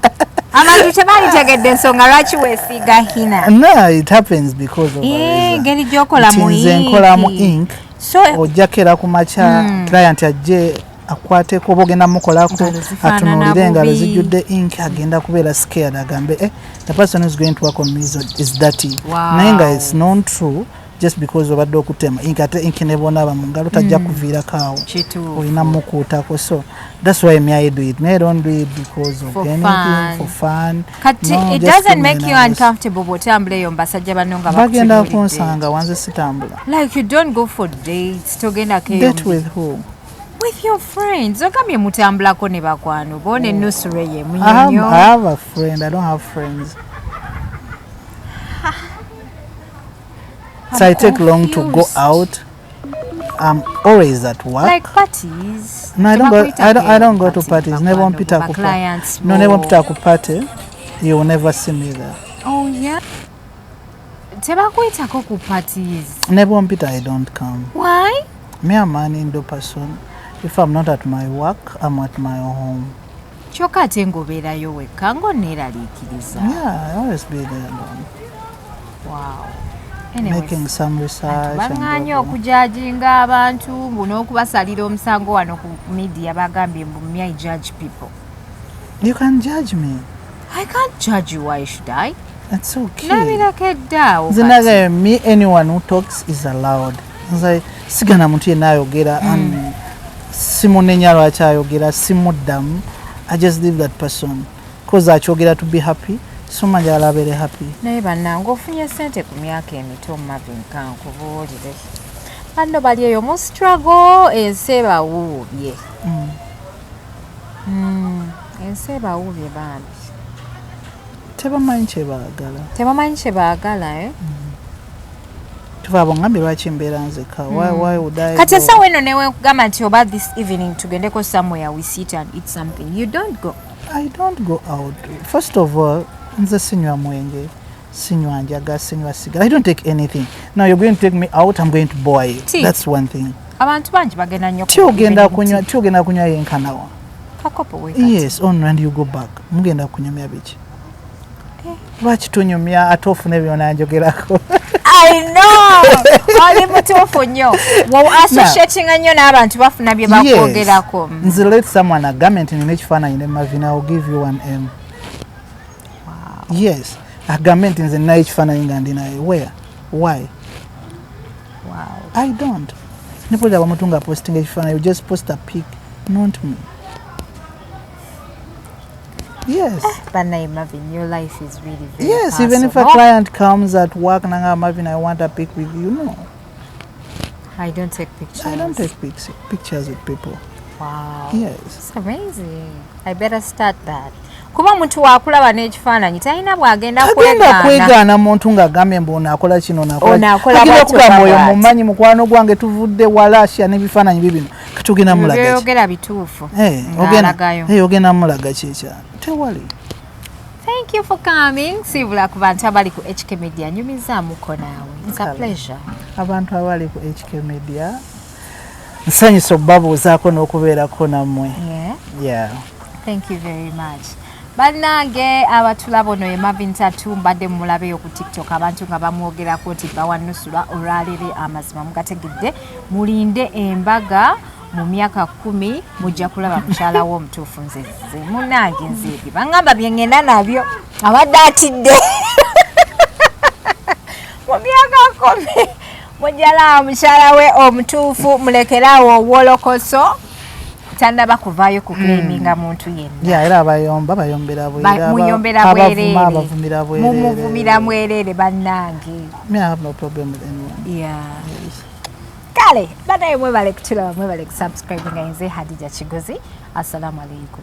Abantu tebanditegedde ensonga lwaki weesiiga hina. No, it happens because of ngeri gy'okola mu ink. Nze nkolamu ink. So ojakera ku macha client ajje akwateko bogenda mukolako atunulire engalo zijjudde ink agenda kubeera scared agambe the person who's going to work on me is dirty naye nga it's not true just because obadde okutema ink ate ink ne bonaaba mu ngalo tajja kuviirako awo olina mukuutako so that's why me I do it me I don't do it because of anything for fun no, it doesn't make you uncomfortable bw'otambula eyo mbasajja banno nga bagenda kunsanga wanze sitambula like you don't go for dates togendako eyo date with who with your friends ogambye mutambulako ne bakwano bone Nusurah ye munyonyo I have a friend I don't have friends so I take long to go out. I'm always at work. Like parties? No, I don't go to parties. Never want Peter to party. No, never want Peter to party. You will never see me there. Oh yeah. Tebakwita ko ku parties. Never want Peter. I don't come. Why? Me a man Indo person. If I'm not at my work, I'm at my home. Choka tengobeera yo wekka ng'oneeraliikiriza. Yeah, I always be there alone. Wow. Anyways, making some research banganya okujajinga abantu buno okubasalira omusango wano ku media bagambye mbu I judge people. You can judge me. I can't judge you. Why should I? It's okay. Nabirakedda me anyone who talks is allowed. Nze sigana muntu yenna ayogera simunenya lwaki ayogera simuddamu. I just leave that person because akyogera to be happy. Soma njala bere happy. Naye bannange ofunye ssente ku myaka emito Marvin kankubuulire. Banno bali eyo mu struggle ensi ebawuubye. Ensi ebawuubye bambi. Tebamanyi kye baagala tuvaabo ngambe lwaki embeera nzeka why would I kati esawa eno newe kugamba nti oba this evening tugendeko somewhere we sit and eat something you don't go. I don't go out. First of all nze sinywa mwenge sinywa njaga sinywa sigara I don't take anything. Now you're going to take me out I'm going to boil you. That's one thing. Abantu bangi bagenda nnyo tiogenda kunywa yenkanawa kakopo wekati. Yes on and you go back mugenda kunyumya biki lwaki tunyumya ate ofune byona njogerako. I know. Oli mutuufu nnyo. Associating nnyo n'abantu bafuna bye bakwogerako. Nze let someone a garment in ekifaananyi ne Marvin I will give you 1M. Wow. Yes. A garment nze nina ekifaananyi nga ndinayo. Where? Why? Wow. I don't. Nepulira bamutu nga posting ekifaananyi you just post a pic. Not me. Yes. But now, Marvin, your life is really very yes, personal. even if a client comes at work, Nanga Marvin, I want a pic with you. No. I don't take pictures. I don't take pictures with people. Wow. Yes. It's amazing. I better start that. Kuba muntu wakulaba n'ekifaananyi talina bw'agenda kwegaana muntu ng'agambye mbu onaakola kino onaakola kugamba oyo mumanyi mukwano gwange tuvudde walasya n'ebifaananyi bibino katugenda mulaga byogera bituufu ogenda mulaga kyekya tewali. Thank you for coming. Sibula ku bantu abali ku HK Media nyumizaamuko naawe. It's a pleasure. Abantu abali ku HK Media nsanyusa obbabuuzaako n'okubeerako nammwe. Yeah. Thank you very much. Bannange abatulaba ono ye Marvin Tatoo mbadde mulabeyo ku TikTok abantu nga bamwogerako nti bawa Nusurah olwaleero amazima mugategedde mulinde embaga mu myaka 10 mujja kulaba mukyala w'omutuufu nze munnange nzeebye bangamba bye ngenda nabyo abadde atidde mu myaka 10 mujjala mukyala we omutuufu mulekeraawo obwolokoso tandaba kuvaayo ku claiminga muntu yenna era bayombera bwerere mumuvumira mwerere bannange. I have no problem with anyone. Yes. Kale banaye mwebale kutulaba mwebale kusubscribe nga nze Hadija Kigozi. Assalamu alaikum.